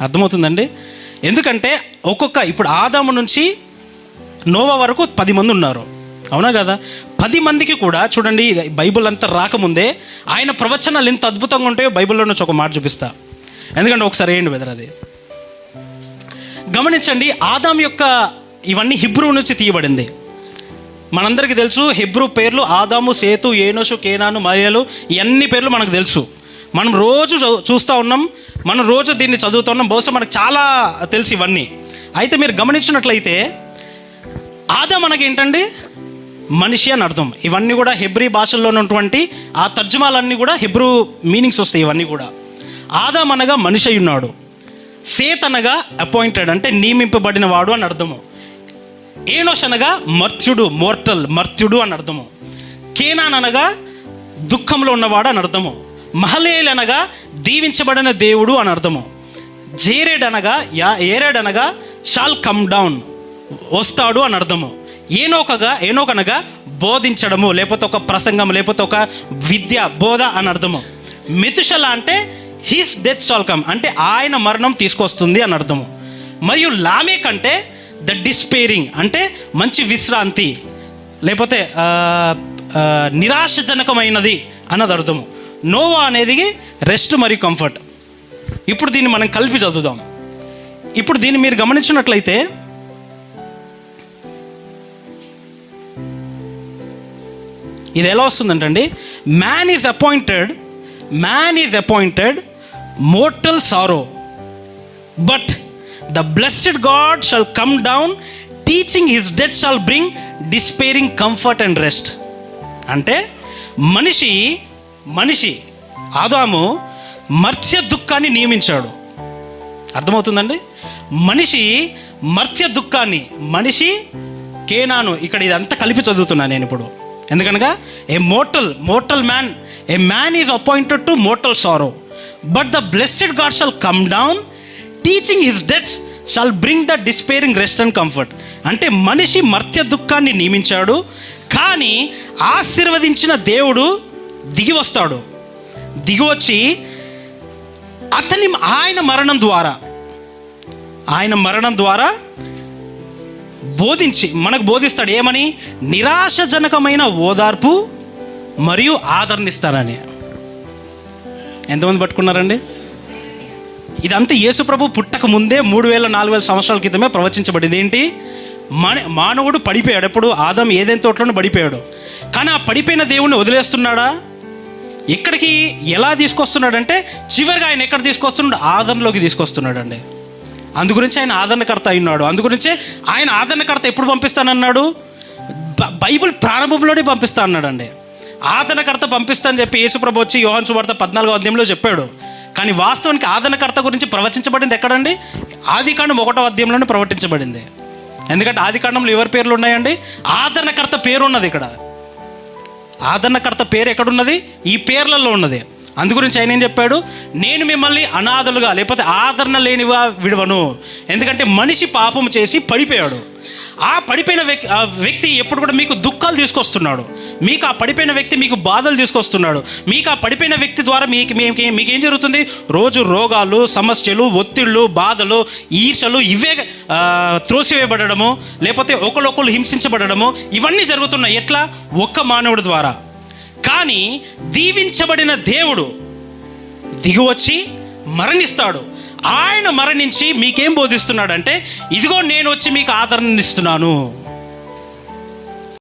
అర్థమవుతుందండి? ఎందుకంటే ఇప్పుడు ఆదాము నుంచి నోవా వరకు 10 మంది ఉన్నారు, అవునా కదా? 10 మందికి కూడా చూడండి, బైబిల్ అంతా రాకముందే ఆయన ప్రవచనాలు ఎంత అద్భుతంగా ఉంటాయో బైబిల్లో నుంచి ఒక మాట చూపిస్తా. ఎందుకంటే ఒకసారి ఏంటి బెదర్, అది గమనించండి. ఆదాం యొక్క ఇవన్నీ హిబ్రూ నుంచి తీయబడింది. మనందరికీ తెలుసు హెబ్రూ పేర్లు ఆదాము, సేతు, ఏనోషు, కేనాను, మరియలు, ఇవన్నీ పేర్లు మనకు తెలుసు. మనం రోజు చూస్తూ ఉన్నాం, మనం రోజు దీన్ని చదువుతూ ఉన్నాం. బహుశా మనకు చాలా తెలుసు ఇవన్నీ. అయితే మీరు గమనించినట్లయితే ఆదాం మనకేంటండి, మనిషి అని అర్థం. ఇవన్నీ కూడా హెబ్రీ భాషల్లో ఉన్నటువంటి ఆ తర్జుమాలన్నీ కూడా హెబ్రూ మీనింగ్స్ వస్తాయి. ఇవన్నీ కూడా ఆదాం అనగా మనిషి అయి ఉన్నాడు. సేత్ అనగా అపాయింటెడ్, అంటే నియమింపబడిన వాడు అని అర్థము. ఏనోష్ అనగా మర్త్యుడు అని అర్థము. కేనాన్ అనగా దుఃఖంలో ఉన్నవాడు అని అర్థము. మహలేల్ అనగా దీవించబడిన దేవుడు అని అర్థము. ఏరేడ్ అనగా షాల్ కమ్ డౌన్, వస్తాడు అని అర్థము. ఏనోక్ అనగా బోధించడము, లేకపోతే ఒక ప్రసంగం, లేకపోతే ఒక విద్య, బోధ అని అర్థము. మెతుషల అంటే హిస్ డెత్ షాల్ కమ్, అంటే ఆయన మరణం తీసుకొస్తుంది అని అర్థము. మరియు లామేక్ అంటే ద డిస్పేరింగ్, అంటే మంచి విశ్రాంతి, లేకపోతే నిరాశజనకమైనది అన్నది అర్థము. నోవా అనేది రెస్ట్ మరియు కంఫర్ట్. ఇప్పుడు దీన్ని మనం కలిపి చదువుదాం. ఇప్పుడు దీన్ని మీరు గమనించినట్లయితే ఇది ఎలా వస్తుందంటండి, man is appointed mortal sorrow, but the blessed God shall come down, teaching his death shall bring despairing comfort and rest. అంటే మనిషి ఆదాము మర్త్య దుఃఖాన్ని నియమించాడు. అర్థమవుతుందండి? మర్త్య దుఃఖాన్ని, కేనాను, ఇక్కడ ఇదంతా కలిపి చదువుతున్నాను నేను ఇప్పుడు. ఎందుకనగా a man is appointed to mortal sorrow, but the blessed God shall come down, teaching his death shall bring the despairing rest and comfort. అంటే మనిషి మర్త్య దుఃఖాన్ని నియమించాడు, కానీ ఆశీర్వదించిన దేవుడు దిగివచ్చి ఆయన మరణం ద్వారా మనకు బోధిస్తాడు. ఏమని? నిరాశజనకమైన ఓదార్పు మరియు ఆదరణిస్తారని. ఎంతమంది పట్టుకున్నారండి? ఇదంతా యేసు ప్రభు పుట్టక ముందే 3000-4000 సంవత్సరాల క్రితమే ప్రవచించబడింది. ఏంటి? మానవుడు పడిపోయాడు. ఎప్పుడు? ఆదాం ఏదైనా తోటలోనే పడిపోయాడు. కానీ ఆ పడిపోయిన దేవుణ్ణి వదిలేస్తున్నాడా? ఎక్కడికి, ఎలా తీసుకొస్తున్నాడంటే చివరిగా ఆయన ఎక్కడ తీసుకొస్తున్నాడు? ఆదరణలోకి తీసుకొస్తున్నాడు అండి. అందుగురించి ఆయన ఆదరణకర్త అయినాడు. అందుగురించే ఆయన ఆదరణకర్త ఎప్పుడు పంపిస్తానన్నాడు? బైబిల్ ప్రారంభంలోనే పంపిస్తా అన్నాడండి. ఆదరణకర్త పంపిస్తానని చెప్పి యేసుప్రభు వచ్చి యోహాను సువార్త 14వ అధ్యాయంలో చెప్పాడు. కానీ వాస్తవానికి ఆదరణకర్త గురించి ప్రవచించబడింది ఎక్కడండి? ఆదికాండం 1వ అధ్యాయంలోనే ప్రవచించబడింది. ఎందుకంటే ఆదికాండంలో ఎవరి పేర్లు ఉన్నాయండి? ఆదరణకర్త పేరు ఉన్నది. ఇక్కడ ఆదరణకర్త పేరు ఎక్కడున్నది? ఈ పేర్లలో ఉన్నది. అందుగురించి ఆయన ఏం చెప్పాడు? నేను మిమ్మల్ని అనాథలుగా, లేకపోతే ఆదరణ లేనివా విడవను. ఎందుకంటే మనిషి పాపం చేసి పడిపోయాడు. ఆ పడిపోయిన వ్యక్తి ఎప్పుడు కూడా మీకు దుఃఖాలు తీసుకొస్తున్నాడు. మీకు ఆ పడిపోయిన వ్యక్తి మీకు బాధలు తీసుకొస్తున్నాడు. మీకు ఆ పడిపోయిన వ్యక్తి ద్వారా మీకేం జరుగుతుంది? రోజు రోగాలు, సమస్యలు, ఒత్తిళ్ళు, బాధలు, ఈర్షలు, ఇవే త్రోసివేయబడము, లేకపోతే ఒకరు హింసించబడము, ఇవన్నీ జరుగుతున్నాయి. ఎట్లా? ఒక్క మానవుడి ద్వారా. కానీ దీవించబడిన దేవుడు దిగివచ్చి మరణిస్తాడు. ఆయన మరణించి మీకేం బోధిస్తున్నాడంటే, ఇదిగో నేను వచ్చి మీకు ఆదరణ ఇస్తున్నాను.